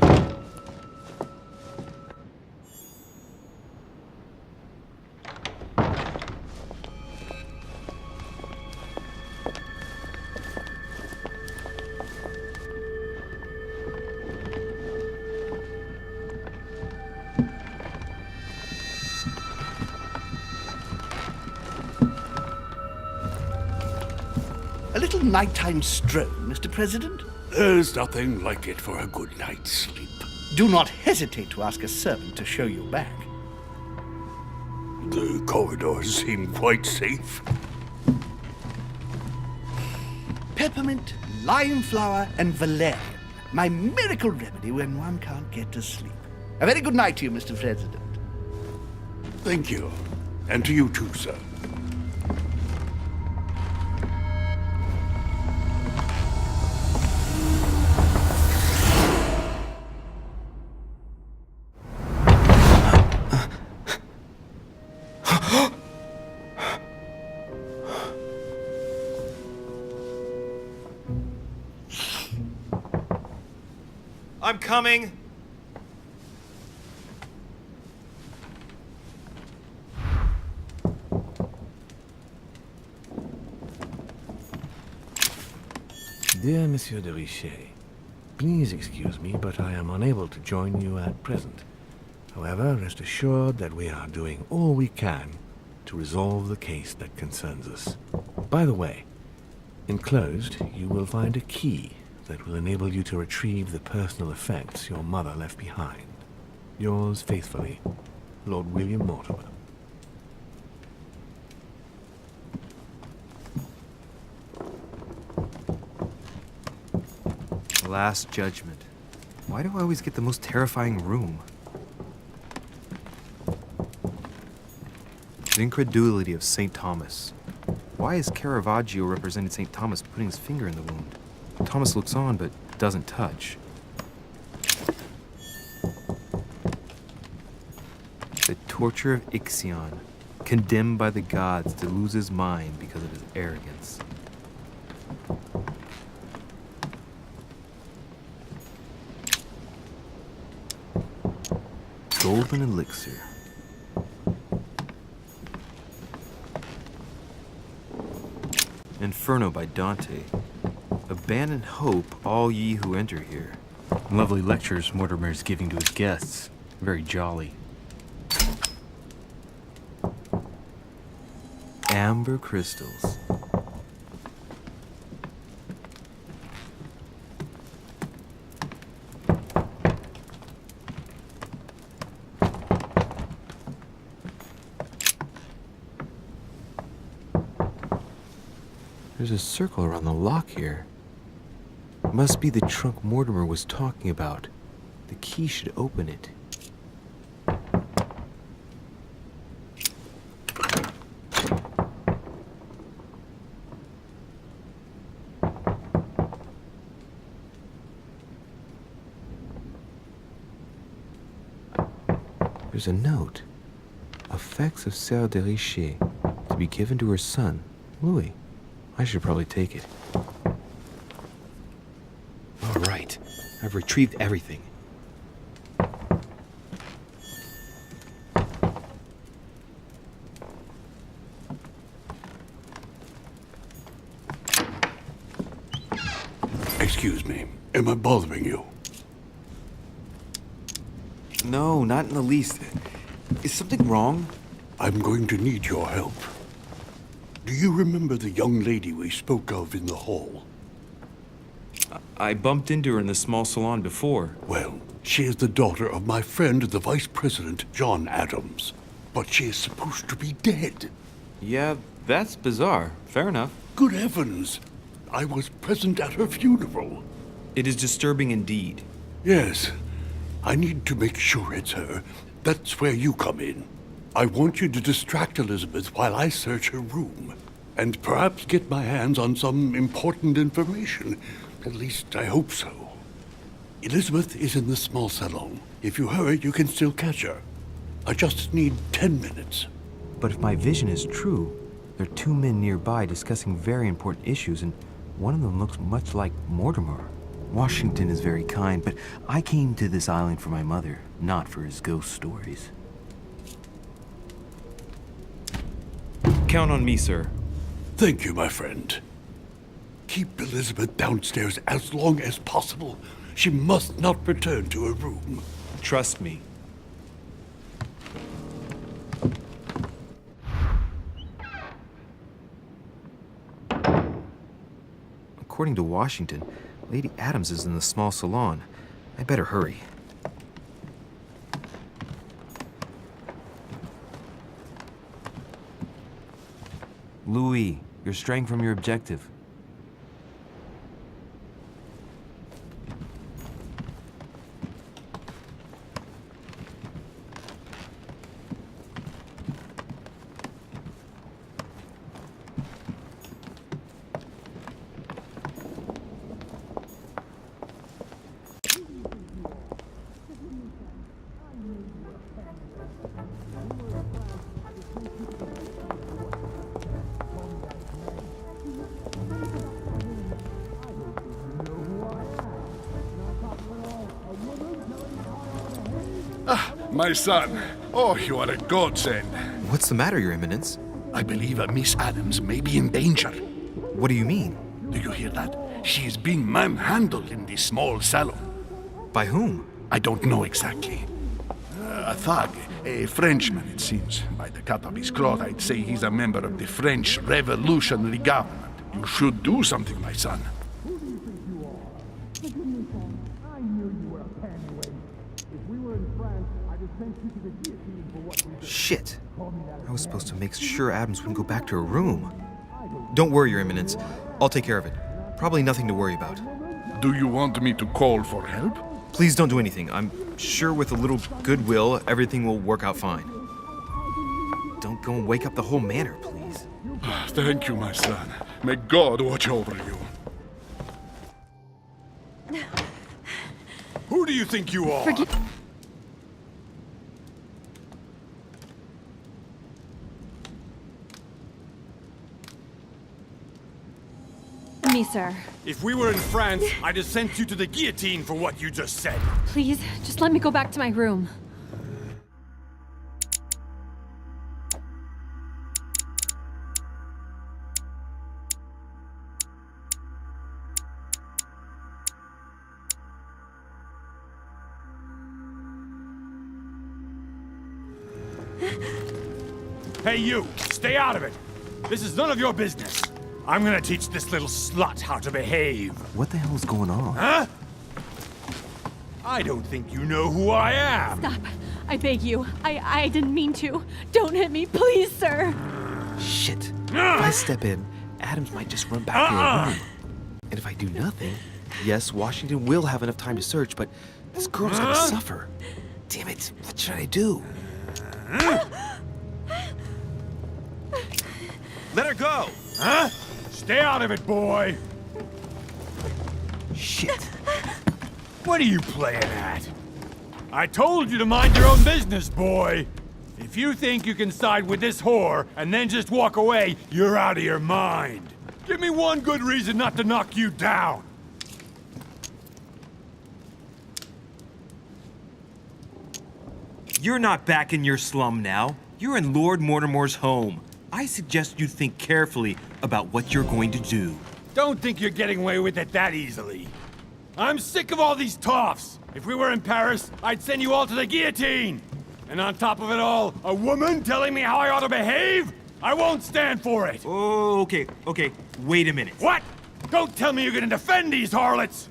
A little nighttime stroll, Mr. President? There's nothing like it for a good night's sleep. Do not hesitate to ask a servant to show you back. The corridors seem quite safe. Peppermint, lime flower, and valerian. My miracle remedy when one can't get to sleep. A very good night to you, Mr. President. Thank you. And to you too, sir. I'm coming. Dear Monsieur de Richet, Please excuse me, but I am unable to join you at present. However, rest assured that we are doing all we can to resolve the case that concerns us. By the way, enclosed, you will find a key that will enable you to retrieve the personal effects your mother left behind. Yours faithfully, Lord William Mortimer. Last Judgment. Why do I always get the most terrifying room? The incredulity of St. Thomas. Why is Caravaggio representing St. Thomas putting his finger in the wound? Thomas looks on but doesn't touch. The torture of Ixion, condemned by the gods to lose his mind because of his arrogance. Golden Elixir. Inferno by Dante. Abandon hope, all ye who enter here. Lovely lectures Mortimer is giving to his guests. Very jolly. Amber crystals. There's a circle around the lock here. It must be the trunk Mortimer was talking about. The key should open it. There's a note. Effects of Sœur de Richer, to be given to her son, Louis. I should probably take it. All right. I've retrieved everything. Excuse me. Am I bothering you? No, not in the least. Is something wrong? I'm going to need your help. Do you remember the young lady we spoke of in the hall? I bumped into her in the small salon before. Well, she is the daughter of my friend, the Vice President, John Adams. But she is supposed to be dead. Yeah, that's bizarre. Fair enough. Good heavens! I was present at her funeral. It is disturbing indeed. Yes. I need to make sure it's her. That's where you come in. I want you to distract Elizabeth while I search her room, and perhaps get my hands on some important information. At least, I hope so. Elizabeth is in the small salon. If you hurry, you can still catch her. I just need 10 minutes. But if my vision is true, there are two men nearby discussing very important issues, and one of them looks much like Mortimer. Washington is very kind, but I came to this island for my mother, not for his ghost stories. Count on me, sir. Thank you, my friend. Keep Elizabeth downstairs as long as possible. She must not return to her room. Trust me. According to Washington, Lady Adams is in the small salon. I better hurry. Louis, you're straying from your objective. My son. Oh, you are a godsend. What's the matter, Your Eminence? I believe Miss Adams may be in danger. What do you mean? Do you hear that? She's being manhandled in the small salon. By whom? I don't know exactly. A thug, a Frenchman, it seems. By the cut of his cloth, I'd say he's a member of the French Revolutionary Government. You should do something, my son. Shit. I was supposed to make sure Adams wouldn't go back to her room. Don't worry, Your Eminence. I'll take care of it. Probably nothing to worry about. Do you want me to call for help? Please don't do anything. I'm sure with a little goodwill, everything will work out fine. Don't go and wake up the whole manor, please. Thank you, my son. May God watch over you. Who do you think you are? Me, sir. If we were in France, I'd have sent you to the guillotine for what you just said. Please, just let me go back to my room. Hey, you! Stay out of it! This is none of your business. I'm gonna teach this little slut how to behave. What the hell is going on? Huh? I don't think you know who I am. Stop. I beg you. I didn't mean to. Don't hit me, please, sir. Shit. If I step in, Adams might just run back to her room. And if I do nothing, yes, Washington will have enough time to search, but this girl's gonna suffer. Damn it. What should I do? Let her go! Huh? Stay out of it, boy! Shit. What are you playing at? I told you to mind your own business, boy! If you think you can side with this whore and then just walk away, you're out of your mind. Give me one good reason not to knock you down. You're not back in your slum now. You're in Lord Mortimer's home. I suggest you think carefully about what you're going to do. Don't think you're getting away with it that easily. I'm sick of all these toffs. If we were in Paris, I'd send you all to the guillotine. And on top of it all, a woman telling me how I ought to behave? I won't stand for it. Oh, okay. Wait a minute. What? Don't tell me you're gonna defend these harlots.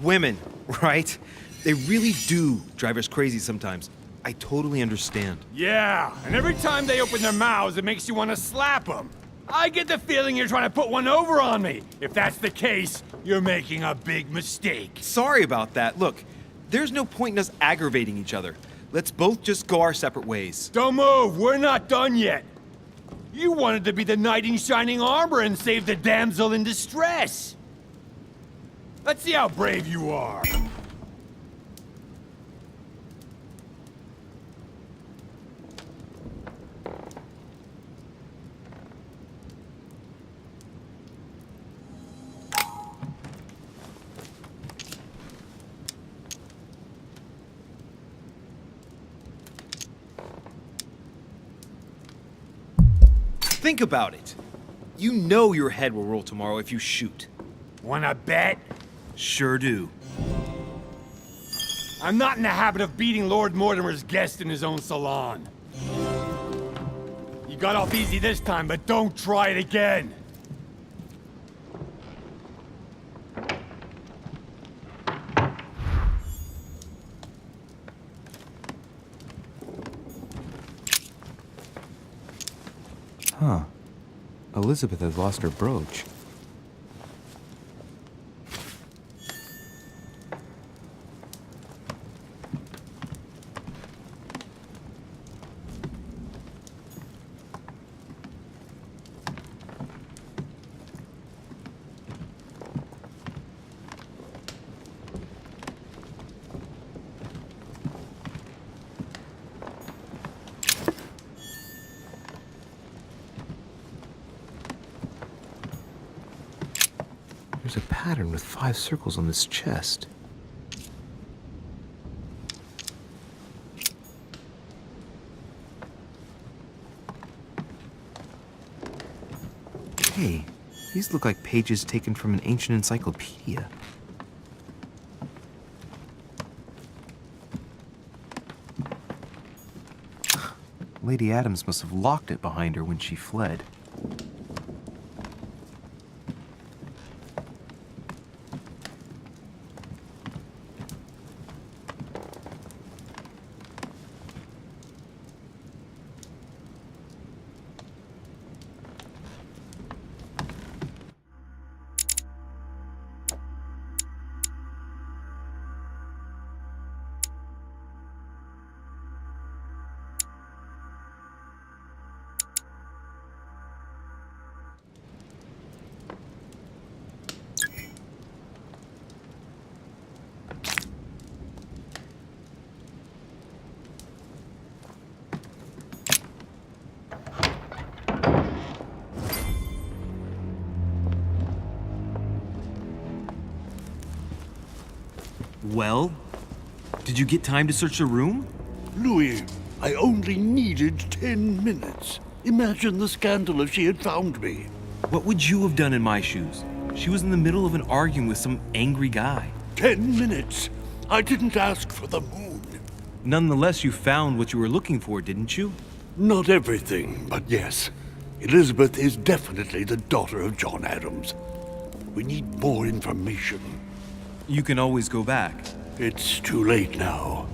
Women, right? They really do drive us crazy sometimes. I totally understand. Yeah, and every time they open their mouths, it makes you want to slap them. I get the feeling you're trying to put one over on me. If that's the case, you're making a big mistake. Sorry about that. Look, there's no point in us aggravating each other. Let's both just go our separate ways. Don't move, we're not done yet. You wanted to be the knight in shining armor and save the damsel in distress. Let's see how brave you are. Think about it. You know your head will roll tomorrow if you shoot. Wanna bet? Sure do. I'm not in the habit of beating Lord Mortimer's guest in his own salon. You got off easy this time, but don't try it again. Huh. Elizabeth has lost her brooch. There's a pattern with 5 circles on this chest. Hey, these look like pages taken from an ancient encyclopedia. Lady Adams must have locked it behind her when she fled. Well, did you get time to search the room? Louis, I only needed 10 minutes. Imagine the scandal if she had found me. What would you have done in my shoes? She was in the middle of an argument with some angry guy. 10 minutes? I didn't ask for the moon. Nonetheless, you found what you were looking for, didn't you? Not everything, but yes. Elizabeth is definitely the daughter of John Adams. We need more information. You can always go back. It's too late now.